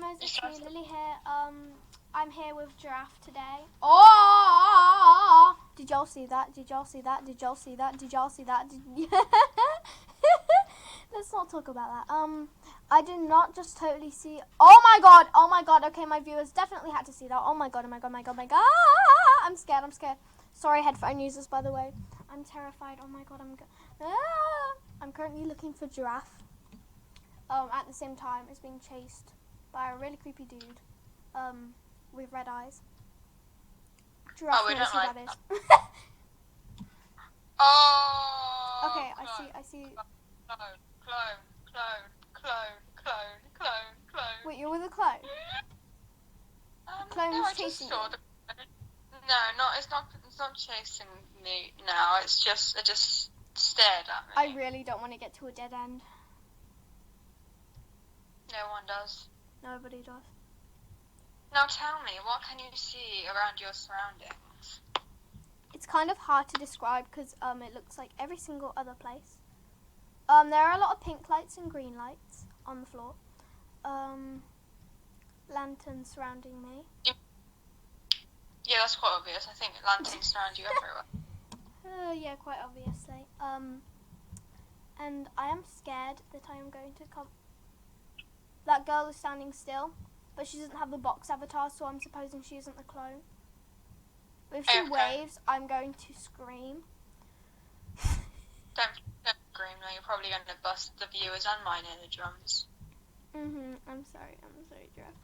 guys, You it's me, started? Lily here. I'm here with Giraffe today. Oh! Did y'all see that? Did y'all see that? Did y'all see that? Did y'all see that? Let's not talk about that. I did not just totally see. Oh my god! Oh my god! Okay, my viewers definitely had to see that. Oh my god! Oh my god! My god! My god! I'm scared. I'm scared. Sorry, headphone users, by the way. I'm terrified. Oh my god! I'm currently looking for Giraffe. At the same time, is being chased by a really creepy dude. With red eyes. Giraffe we knows don't who like that is. Oh! Okay, I Clone, see. clone. Wait, you're with a clone? Clone's No, I just chasing saw you. the. No, it's not chasing me now. I just stared at I me. really don't want to get to a dead end. No one does. Nobody does. Now tell me, what can you see around your surroundings? It's kind of hard to describe because it looks like every single other place. There are a lot of pink lights and green lights on the floor. Lanterns surrounding me. Yeah, that's quite obvious. I think lanterns surround you everywhere. Yeah, quite obviously. And I am scared that I am going to come. That girl is standing still, but she doesn't have the box avatar, so I'm supposing she isn't the clone. But if she waves, I'm going to scream. Don't scream, no, you're probably going to bust the viewers and mine in the drums. I'm sorry, Giraffe.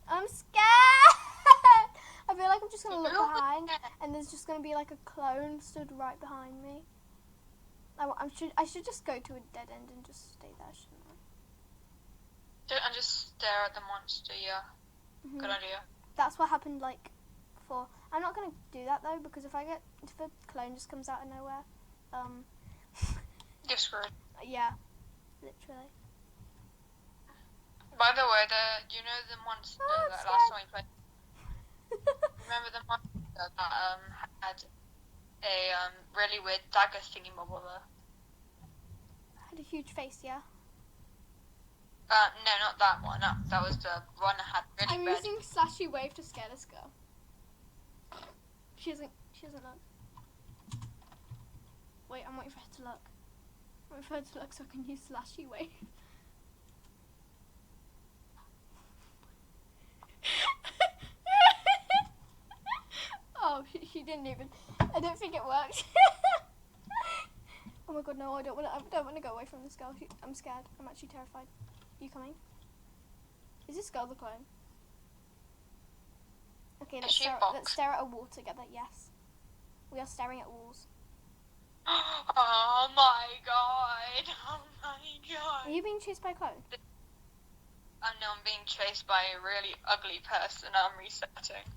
I'm scared! I feel like I'm just going to look behind, and there's just going to be like a clone stood right behind me. I should just go to a dead end and just stay there, shouldn't I? And just stare at the monster, yeah. Good idea. That's what happened, like, before. I'm not going to do that, though, because if a clone just comes out of nowhere, You're screwed. yeah, literally. By the way, you know the monster that last time we played? Remember the monster that had a really weird dagger thingy mobile? Had a huge face, yeah? No, not that one. That was the one that had really I'm red. using slashy wave to scare this girl. She doesn't look. Wait, I'm waiting for her to look. I'm waiting for her to look so I can use slashy wave. Oh, she didn't even. I don't think it worked. Oh my god, no! I don't want to go away from this girl. I'm scared. I'm actually terrified. You coming? Is this girl the clone? Okay, let's stare at a wall together. Yes, we are staring at walls. Oh my god! Oh my god! Are you being chased by a clone? No, I'm being chased by a really ugly person. I'm resetting.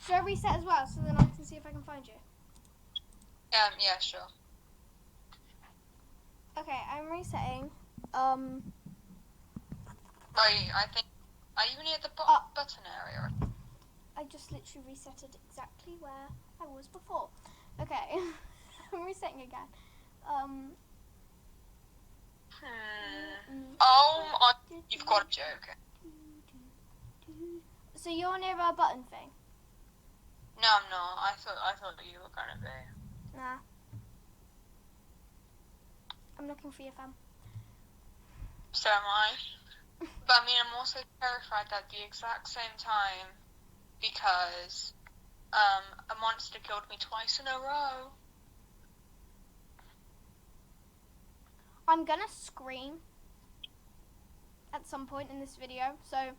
Should I reset as well so then I can see if I can find you? Yeah, sure. Okay, I'm resetting. I think. Are you near the button area? I just literally reset it exactly where I was before. Okay, I'm resetting again. Oh my! You've got a joke. So you're near a button thing? No, I'm not. I thought you were gonna be. Nah. I'm looking for you, fam. So am I. But I mean, I'm also terrified at the exact same time because a monster killed me twice in a row. I'm gonna scream at some point in this video. So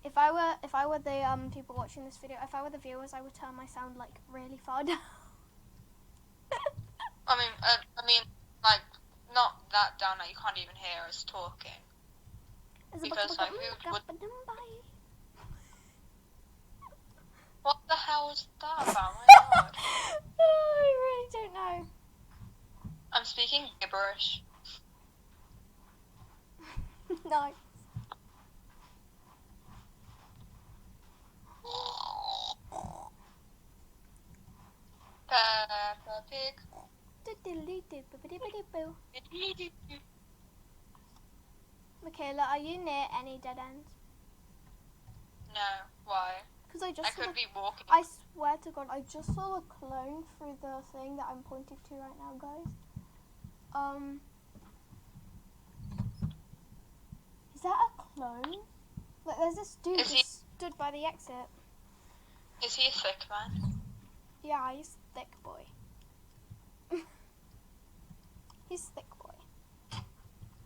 if I were the people watching this video, if I were the viewers, I would turn my sound like really far down. I mean, like not that down that you can't even hear us talking. Because like who would? What the hell was that about? My god. Oh, I really don't know. I'm speaking gibberish. Nice. Peppa Pig. Kayla, are you near any dead ends? No, why? Because I I could be walking. I swear to God, I just saw a clone through the thing that I'm pointing to right now, guys. Is that a clone? Like, there's this dude just stood by the exit. Is he a thick man? Yeah, he's thick boy. He's thick boy.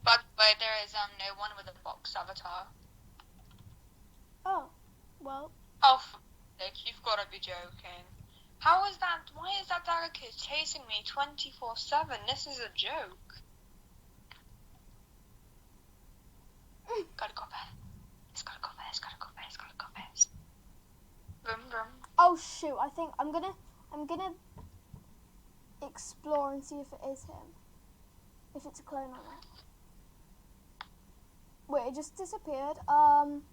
By the way, there is no one with a box avatar. Oh, well. Oh, for sake, you've got to be joking. How is that? Why is that dagger kid chasing me 24/7? This is a joke. Gotta go back. It's gotta go fast. Gotta go fast. Gotta go fast. Vroom vroom. Oh shoot! I think I'm gonna explore and see if it is him. If it's a clone or not. Wait, it just disappeared. Probably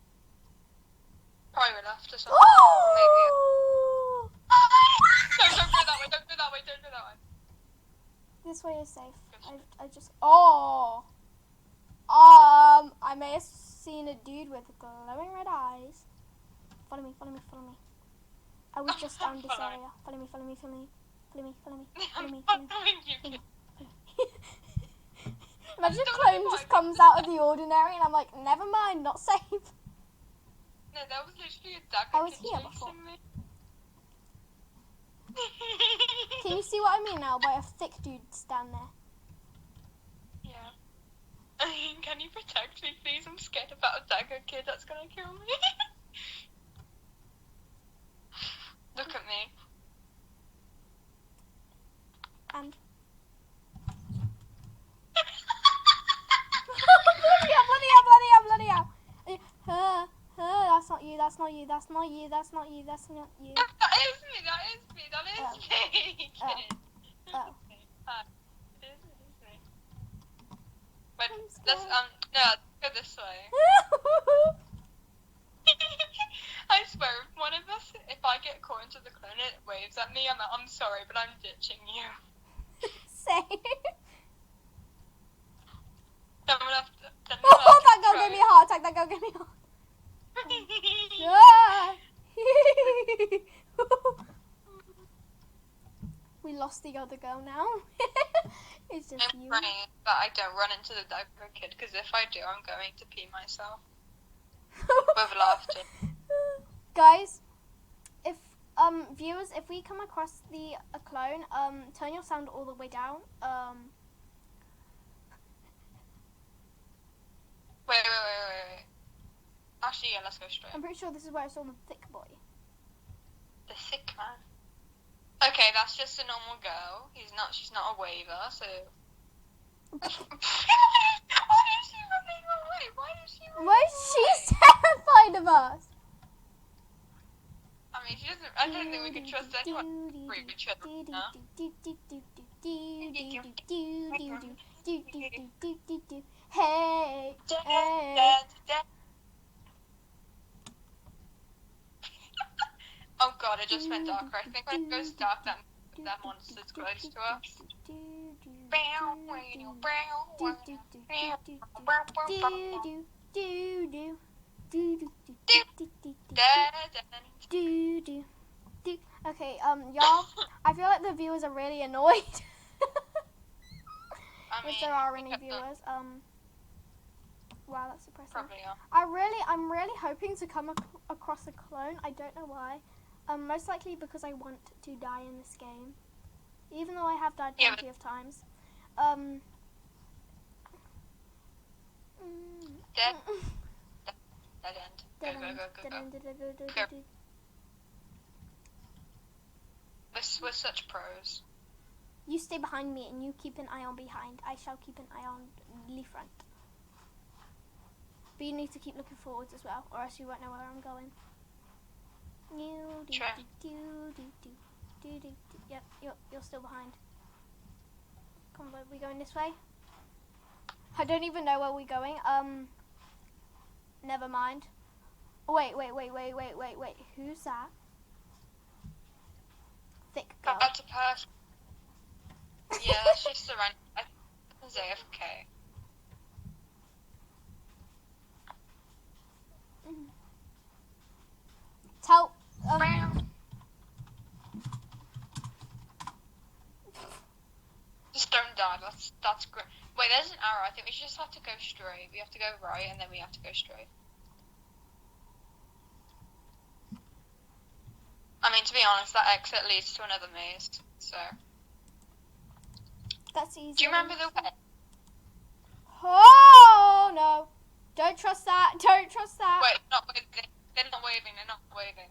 left or something. Oh! Don't go that way. Don't go that way. Don't go that way. This way is safe. I just. Oh. I may have seen a dude with glowing red eyes. Follow me. Follow me. Follow me. I was just down this area. Follow me. Follow me. Follow me. Follow me. Follow me. Follow me. Follow me. Imagine a clone just comes out of the ordinary and I'm like, never mind, not safe. No, that was literally a dagger I was kid here chasing before. me. Can you see what I mean now by a thick dude stand there? Yeah. Can you protect me, please? I'm scared about a dagger kid that's gonna kill me. Look at me. And bloody hell. That's not you, that's not you, that's not you, that's not you, that's not you. That is me. Kid. Oh. It is me. But let's no, go this way. I swear, if I get caught into the clone, it waves at me. I'm sorry, but I'm ditching you. Same. Then we'll have to, That girl gave me a heart attack, Yeah. We lost the other girl now. It's just I'm you. praying that I don't run into the dagger kid, because if I do, I'm going to pee myself. With laughter. Guys, if viewers, if we come across a clone, turn your sound all the way down. Wait. Actually, yeah, let's go straight. I'm pretty sure this is where I saw the thick boy. The thick man. Okay, that's just a normal girl. She's not a waver, so. Why is she running away? Why is she terrified of us? I mean, she doesn't. I don't think we can trust anyone for each other. Huh? Hey. Oh god, it just went darker. I think when it goes dark, that monster's close to us. Okay, y'all, I feel like the viewers are really annoyed. If there are any viewers, wow, that's depressing. Probably are. I'm really hoping to come across a clone. I don't know why. Most likely because I want to die in this game, even though I have died plenty of times. Dead end. Go. We're such pros. You stay behind me and you keep an eye on behind. I shall keep an eye on the front. But you need to keep looking forwards as well, or else you won't know where I'm going. Yep, you're still behind. Come on, are we going this way? I don't even know where we're going. Never mind. Wait. Who's that? Thick girl. That's a person. Yeah, that's just a random. I think it's AFK. bad. That's great. Wait, there's an arrow. I think we just have to go straight. We have to go right, and then we have to go straight. I mean, to be honest, that exit leads to another maze. So. That's easy. Do you remember the way? Oh no! Don't trust that. Don't trust that. Wait, not waving. They're not waving. They're not waving.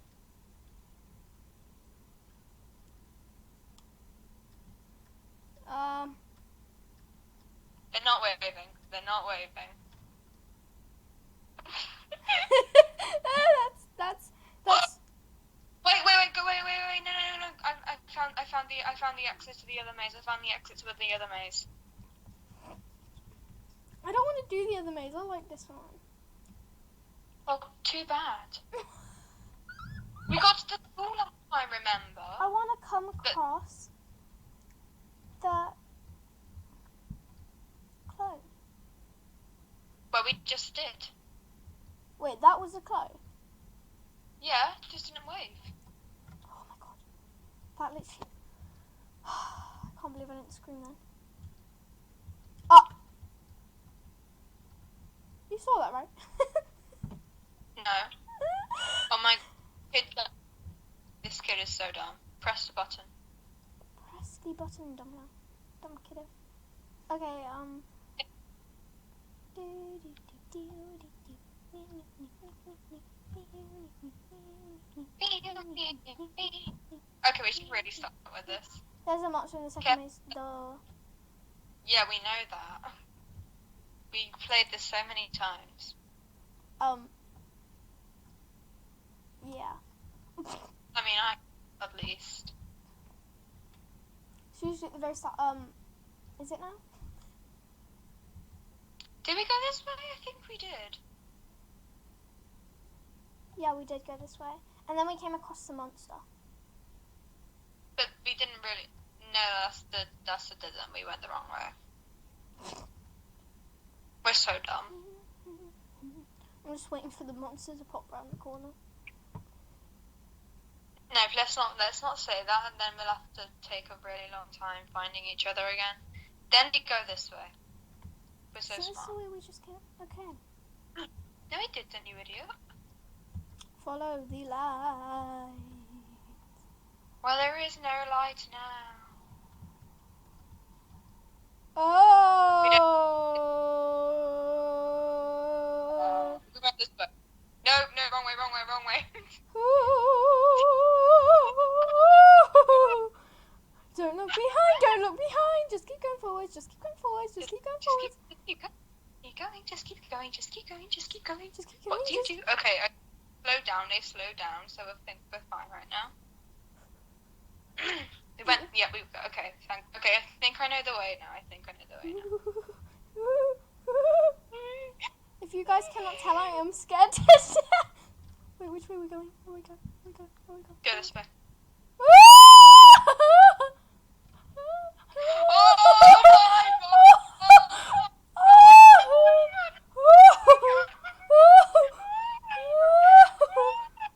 They're not waving. They're not waving. that's. Wait, go, wait, no. I found the exit to the other maze. I found the exit to the other maze. I don't want to do the other maze. I like this one. Well, too bad. We got to the school last time, remember? I want to come across the clone. Well, we just did. Wait, that was a clone? Yeah, just didn't wave. Oh my god. That literally... I can't believe I didn't scream then. Oh! You saw that, right? No. Oh my kid. This kid is so dumb. Press the button. Press the button, dumb kiddo. Okay, Okay, we should really start with this. There's a monster in the second maze. Duh. Yeah, we know that. We played this so many times. Yeah. I mean, at least. It's usually at the very start. Is it now? Did we go this way? I think we did. Yeah, we did go this way. And then we came across the monster. But we didn't really... No, that's the dead end. We went the wrong way. We're so dumb. I'm just waiting for the monster to pop around the corner. No, let's not say that, and then we'll have to take a really long time finding each other again. Then we go this way. We're so That's smart. the way we just came. Okay. No, we didn't, you idiot. Follow the light. Well, there is no light now. Oh! We went this way. No, wrong way. Don't look behind. Just keep going forwards. Just keep going forwards. Just keep going. What do you do? Okay, they slow down, so I think we're fine right now. Okay, I think I know the way now. If you guys cannot tell, I am scared to death. Wait, which way are we going? Where we go? Go this way.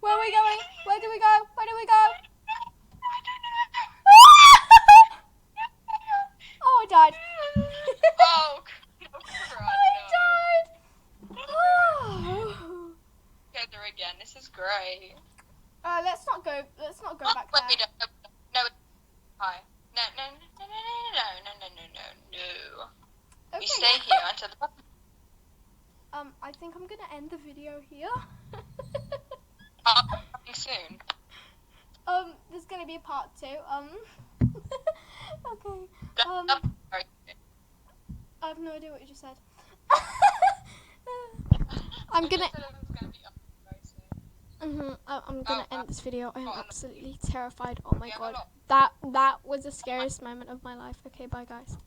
Where are we going? Where do we go? Oh, I died. Oh, I died. Together again. This is great. Let's not go back Wait, there. we don't. No. Hi. No. Okay. We stay here until the. I think I'm gonna end the video here. Coming soon. There's gonna be a part 2. Okay. I have no idea what you just said. I'm gonna end this video. I am absolutely terrified. Oh my god. That was the scariest moment of my life. Okay, bye guys.